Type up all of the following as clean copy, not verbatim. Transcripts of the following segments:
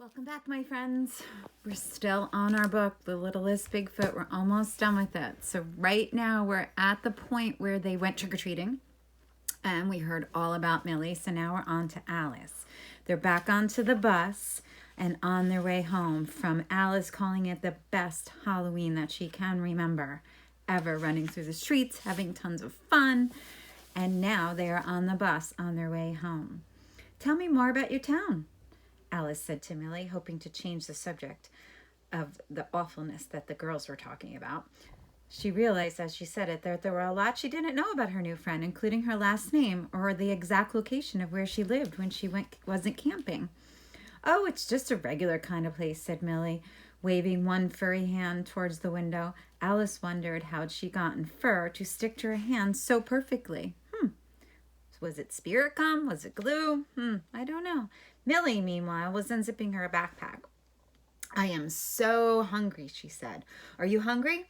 Welcome back, my friends. We're still on our book, The Littlest Bigfoot. We're almost done with it. So right now we're at the point where they went trick-or-treating and we heard all about Millie. So now we're on to Alice. They're back onto the bus and on their way home from Alice calling it the best Halloween that she can remember ever, running through the streets, having tons of fun. And now they are on the bus on their way home. Tell me more about your town, Alice said to Millie, hoping to change the subject of the awfulness that the girls were talking about. She realized as she said it that there were a lot she didn't know about her new friend, including her last name or the exact location of where she lived when she wasn't camping. Oh, it's just a regular kind of place, said Millie, waving one furry hand towards the window. Alice wondered how'd she gotten fur to stick to her hand so perfectly. Was it spirit gum? Was it glue? I don't know. Millie, meanwhile, was unzipping her backpack. I am so hungry, she said. Are you hungry?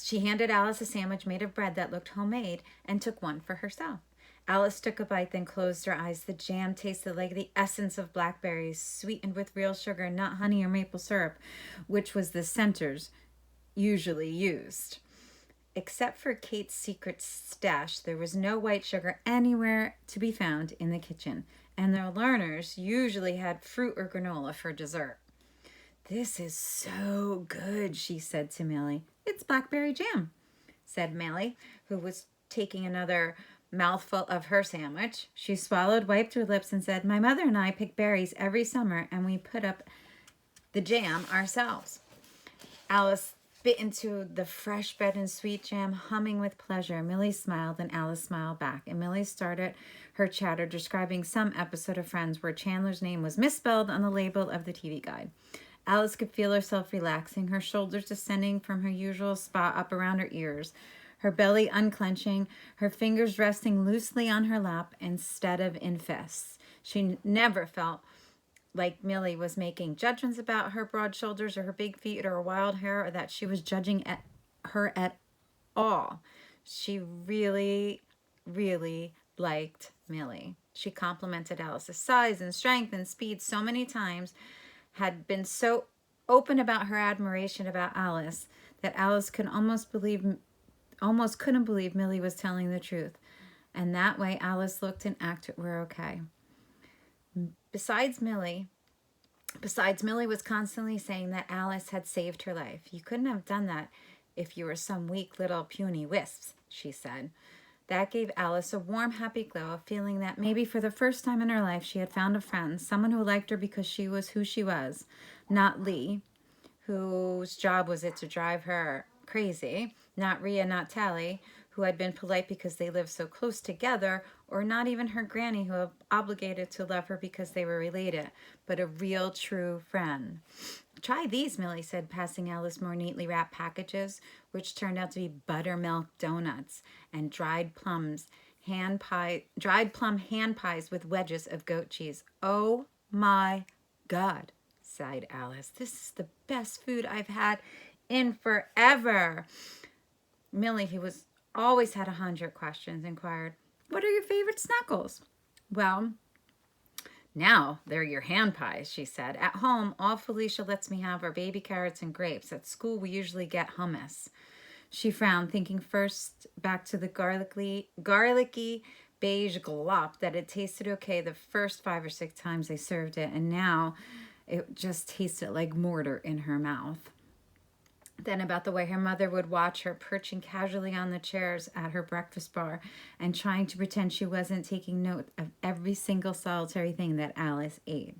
She handed Alice a sandwich made of bread that looked homemade and took one for herself. Alice took a bite, then closed her eyes. The jam tasted like the essence of blackberries, sweetened with real sugar, not honey or maple syrup, which was the centers usually used. Except for Kate's secret stash, there was no white sugar anywhere to be found in the kitchen, and the learners usually had fruit or granola for dessert. This is so good, she said to Millie. It's blackberry jam, said Millie, who was taking another mouthful of her sandwich. She swallowed, wiped her lips, and said, My mother and I pick berries every summer, and we put up the jam ourselves. Alice bit into the fresh bread and sweet jam, humming with pleasure. Millie smiled and Alice smiled back, and Millie started her chatter describing some episode of Friends where Chandler's name was misspelled on the label of the TV guide. Alice could feel herself relaxing, her shoulders descending from her usual spot up around her ears, her belly unclenching, her fingers resting loosely on her lap instead of in fists. She never felt like Millie was making judgments about her broad shoulders or her big feet or her wild hair, or that she was judging her at all. She really, really liked Millie. She complimented Alice's size and strength and speed so many times, had been so open about her admiration about Alice, that Alice could almost couldn't believe Millie was telling the truth. And that way Alice looked and acted were okay. Besides, Millie was constantly saying that Alice had saved her life. You couldn't have done that if you were some weak little puny wisps, she said. That gave Alice a warm, happy glow of feeling that maybe for the first time in her life she had found a friend, someone who liked her because she was who she was, not Lee, whose job was it to drive her crazy, not Rhea, not Tally, who had been polite because they lived so close together, or not even her granny, who was obligated to love her because they were related, but a real, true friend. Try these, Millie said, passing Alice more neatly wrapped packages, which turned out to be buttermilk donuts and dried plum hand pies with wedges of goat cheese. Oh my God, sighed Alice. This is the best food I've had in forever. Millie, who was always had 100 questions, inquired, What are your favorite snuggles? Well, now they're your hand pies, she said. At home, all Felicia lets me have are baby carrots and grapes. At school, we usually get hummus. She frowned, thinking first back to the garlicky beige glop that had tasted okay the first 5 or 6 times they served it, and now it just tasted like mortar in her mouth. Then about the way her mother would watch her perching casually on the chairs at her breakfast bar and trying to pretend she wasn't taking note of every single solitary thing that Alice ate.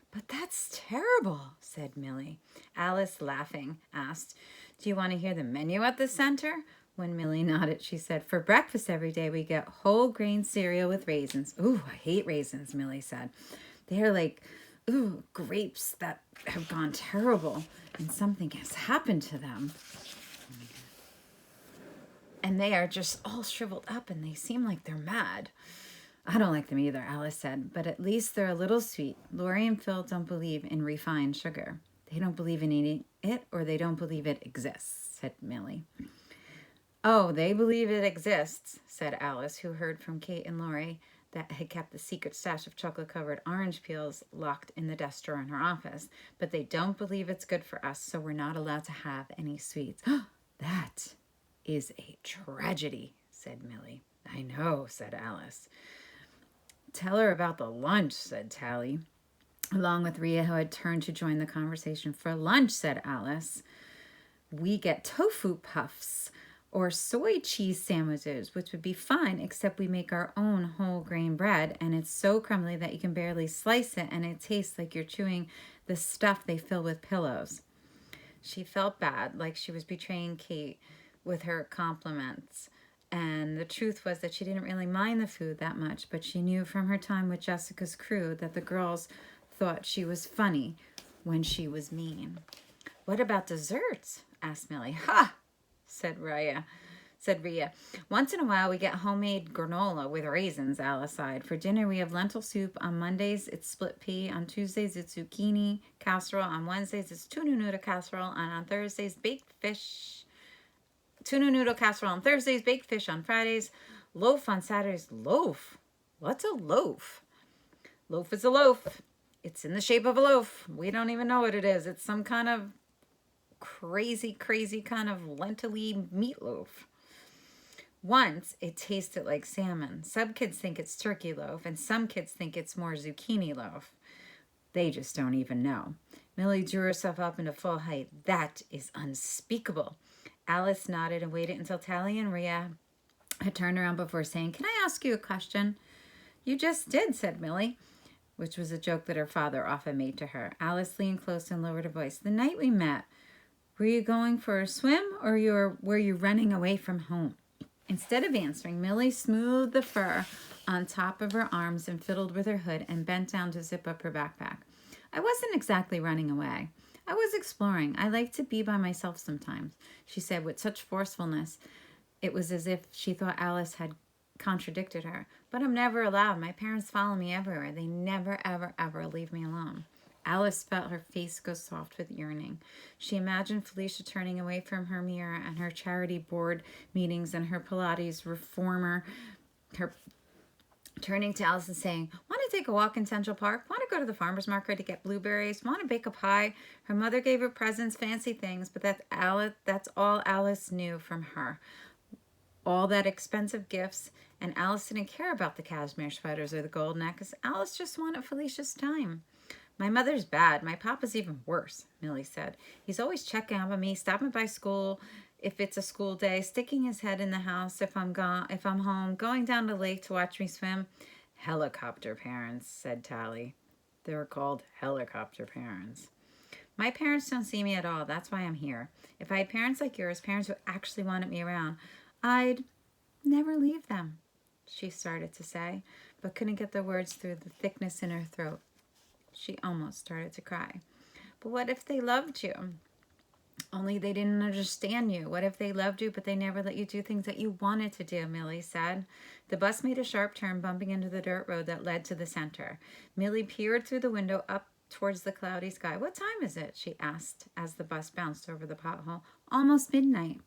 But that's terrible, said Millie. Alice, laughing, asked, Do you want to hear the menu at the center? When Millie nodded, she said, For breakfast every day we get whole grain cereal with raisins. Ooh, I hate raisins, Millie said. They're like, grapes that have gone terrible and something has happened to them. And they are just all shriveled up and they seem like they're mad. I don't like them either, Alice said, but at least they're a little sweet. Lori and Phil don't believe in refined sugar. They don't believe in eating it, or they don't believe it exists, said Millie. Oh, they believe it exists, said Alice, who heard from Kate and Lori that had kept the secret stash of chocolate-covered orange peels locked in the desk drawer in her office. But they don't believe it's good for us, so we're not allowed to have any sweets. That is a tragedy, said Millie. I know, said Alice. Tell her about the lunch, said Tally, along with Rhea, who had turned to join the conversation. For lunch, said Alice, we get tofu puffs or soy cheese sandwiches, which would be fun, except we make our own whole grain bread, and it's so crumbly that you can barely slice it, and it tastes like you're chewing the stuff they fill with pillows. She felt bad, like she was betraying Kate with her compliments. And the truth was that she didn't really mind the food that much, but she knew from her time with Jessica's crew that the girls thought she was funny when she was mean. What about desserts? Asked Millie. Ha! Said Rhea. Once in a while we get homemade granola with raisins, Alice sighed. For dinner we have lentil soup. On Mondays it's split pea. On Tuesdays it's zucchini casserole. On Wednesdays it's tuna noodle casserole. And on Thursdays baked fish. Tuna noodle casserole on Thursdays, baked fish on Fridays, loaf on Saturdays. Loaf? What's a loaf? Loaf is a loaf. It's in the shape of a loaf. We don't even know what it is. It's some kind of crazy kind of lentil-y meatloaf. Once it tasted like salmon. Some kids think it's turkey loaf, and some kids think it's more zucchini loaf. They just don't even know. Millie drew herself up into full height. That is unspeakable. Alice nodded and waited until Tally and Rhea had turned around before saying, Can I ask you a question? You just did, said Millie, which was a joke that her father often made to her. Alice leaned close and lowered her voice. The night we met, were you going for a swim or were you running away from home? Instead of answering, Millie smoothed the fur on top of her arms and fiddled with her hood and bent down to zip up her backpack. I wasn't exactly running away. I was exploring. I like to be by myself sometimes, she said with such forcefulness. It was as if she thought Alice had contradicted her. But I'm never allowed. My parents follow me everywhere. They never, ever, ever leave me alone. Alice felt her face go soft with yearning. She imagined Felicia turning away from her mirror and her charity board meetings and her Pilates reformer, her turning to Alice and saying, Want to take a walk in Central Park? Want to go to the farmer's market to get blueberries? Want to bake a pie? Her mother gave her presents, fancy things, but that's all Alice knew from her. All that expensive gifts, and Alice didn't care about the cashmere sweaters or the gold necklace. Alice just wanted Felicia's time. My mother's bad. My papa's even worse, Millie said. He's always checking up on me, stopping by school if it's a school day, sticking his head in the house if I'm home, going down to the lake to watch me swim. Helicopter parents, said Tally. They were called helicopter parents. My parents don't see me at all. That's why I'm here. If I had parents like yours, parents who actually wanted me around, I'd never leave them, she started to say, but couldn't get the words through the thickness in her throat. She almost started to cry. But what if they loved you? Only they didn't understand you. What if they loved you, but they never let you do things that you wanted to do, Millie said. The bus made a sharp turn, bumping into the dirt road that led to the center. Millie peered through the window up towards the cloudy sky. What time is it? She asked as the bus bounced over the pothole. Almost midnight.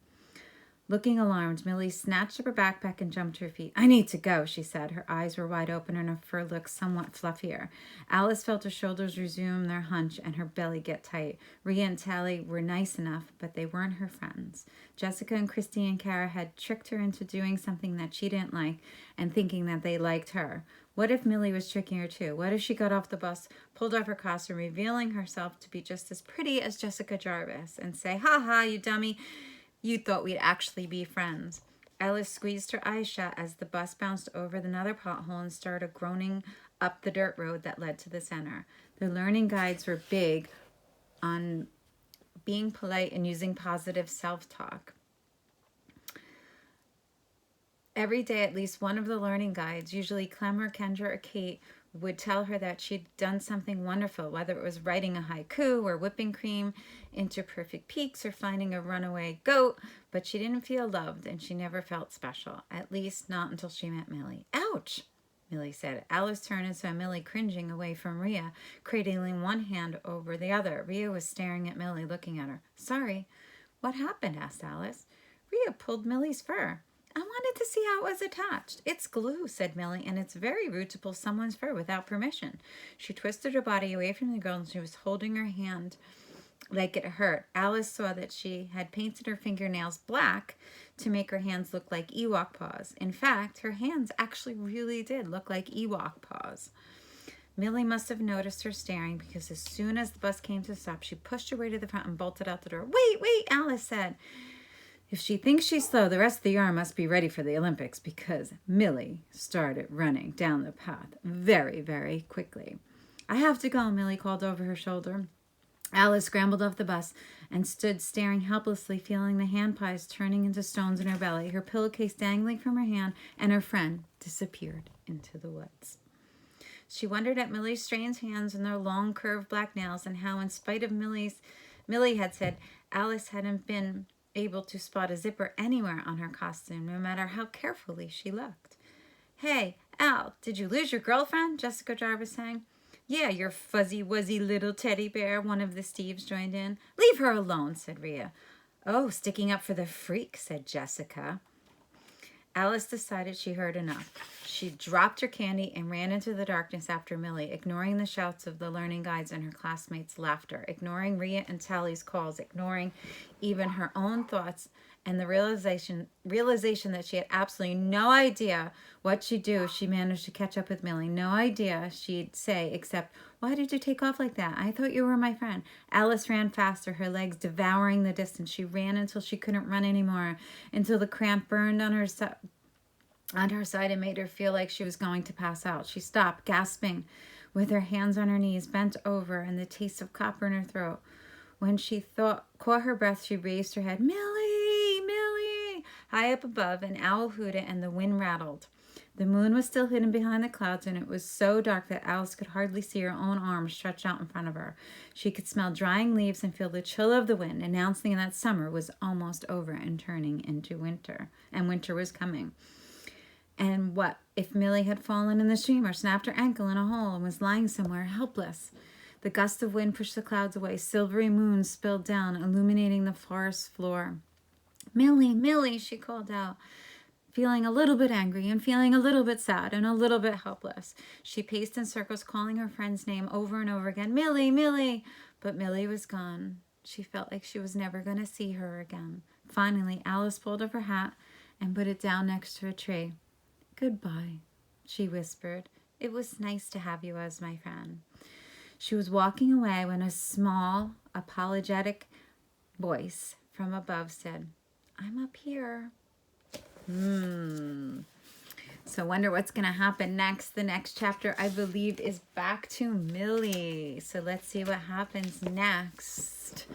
Looking alarmed, Millie snatched up her backpack and jumped to her feet. I need to go, she said. Her eyes were wide open and her fur looked somewhat fluffier. Alice felt her shoulders resume their hunch and her belly get tight. Rhea and Tally were nice enough, but they weren't her friends. Jessica and Christy and Kara had tricked her into doing something that she didn't like and thinking that they liked her. What if Millie was tricking her too? What if she got off the bus, pulled off her costume, revealing herself to be just as pretty as Jessica Jarvis, and say, Ha ha, you dummy. You thought we'd actually be friends. Alice squeezed her eyes shut as the bus bounced over another pothole and started groaning up the dirt road that led to the center. The learning guides were big on being polite and using positive self-talk. Every day, at least one of the learning guides, usually Clem or Kendra or Kate, would tell her that she'd done something wonderful, whether it was writing a haiku or whipping cream into perfect peaks or finding a runaway goat, but she didn't feel loved and she never felt special, at least not until she met Millie. Ouch, Millie said. Alice turned and saw Millie cringing away from Rhea, cradling one hand over the other. Rhea was staring at Millie, looking at her. Sorry, what happened? Asked Alice. Rhea pulled Millie's fur. I wanted to see how it was attached. It's glue, said Millie, and it's very rude to pull someone's fur without permission. She twisted her body away from the girl and she was holding her hand like it hurt. Alice saw that she had painted her fingernails black to make her hands look like Ewok paws. In fact, her hands actually really did look like Ewok paws. Millie must have noticed her staring because as soon as the bus came to a stop, she pushed her way to the front and bolted out the door. Wait, Alice said. If she thinks she's slow, the rest of the yarn must be ready for the Olympics because Millie started running down the path very, very quickly. I have to go, Millie called over her shoulder. Alice scrambled off the bus and stood staring helplessly, feeling the hand pies turning into stones in her belly, her pillowcase dangling from her hand, and her friend disappeared into the woods. She wondered at Millie's strange hands and their long, curved black nails, and how, in spite of Millie had said Alice hadn't been able to spot a zipper anywhere on her costume, no matter how carefully she looked. Hey, Al, did you lose your girlfriend? Jessica Jarvis sang. Yeah, your fuzzy-wuzzy little teddy bear, one of the Steves joined in. Leave her alone, said Rhea. Oh, sticking up for the freak, said Jessica. Alice decided she heard enough. She dropped her candy and ran into the darkness after Millie, ignoring the shouts of the learning guides and her classmates' laughter, ignoring Rhea and Tally's calls, ignoring even her own thoughts, and the realization that she had absolutely no idea what she'd do if she managed to catch up with Millie. No idea she'd say except, why did you take off like that? I thought you were my friend. Alice ran faster, her legs devouring the distance. She ran until she couldn't run anymore, until the cramp burned on her side and made her feel like she was going to pass out. She stopped, gasping, with her hands on her knees, bent over, and the taste of copper in her throat. When she caught her breath, she raised her head. Millie! Millie! High up above, an owl hooted and the wind rattled. The moon was still hidden behind the clouds, and it was so dark that Alice could hardly see her own arms stretched out in front of her. She could smell drying leaves and feel the chill of the wind, announcing that summer was almost over and turning into winter, and winter was coming. And what if Millie had fallen in the stream or snapped her ankle in a hole and was lying somewhere helpless? The gust of wind pushed the clouds away. Silvery moons spilled down, illuminating the forest floor. Millie, Millie, she called out, feeling a little bit angry and feeling a little bit sad and a little bit helpless. She paced in circles, calling her friend's name over and over again. Millie, Millie. But Millie was gone. She felt like she was never going to see her again. Finally, Alice pulled up her hat and put it down next to a tree. Goodbye, she whispered. It was nice to have you as my friend. She was walking away when a small, apologetic voice from above said, I'm up here. So wonder what's going to happen next. The next chapter, I believe, is back to Millie. So let's see what happens next.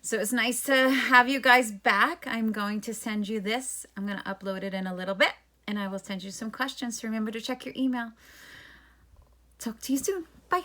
So it's nice to have you guys back. I'm going to send you this. I'm going to upload it in a little bit, and I will send you some questions. So remember to check your email. Talk to you soon. Bye.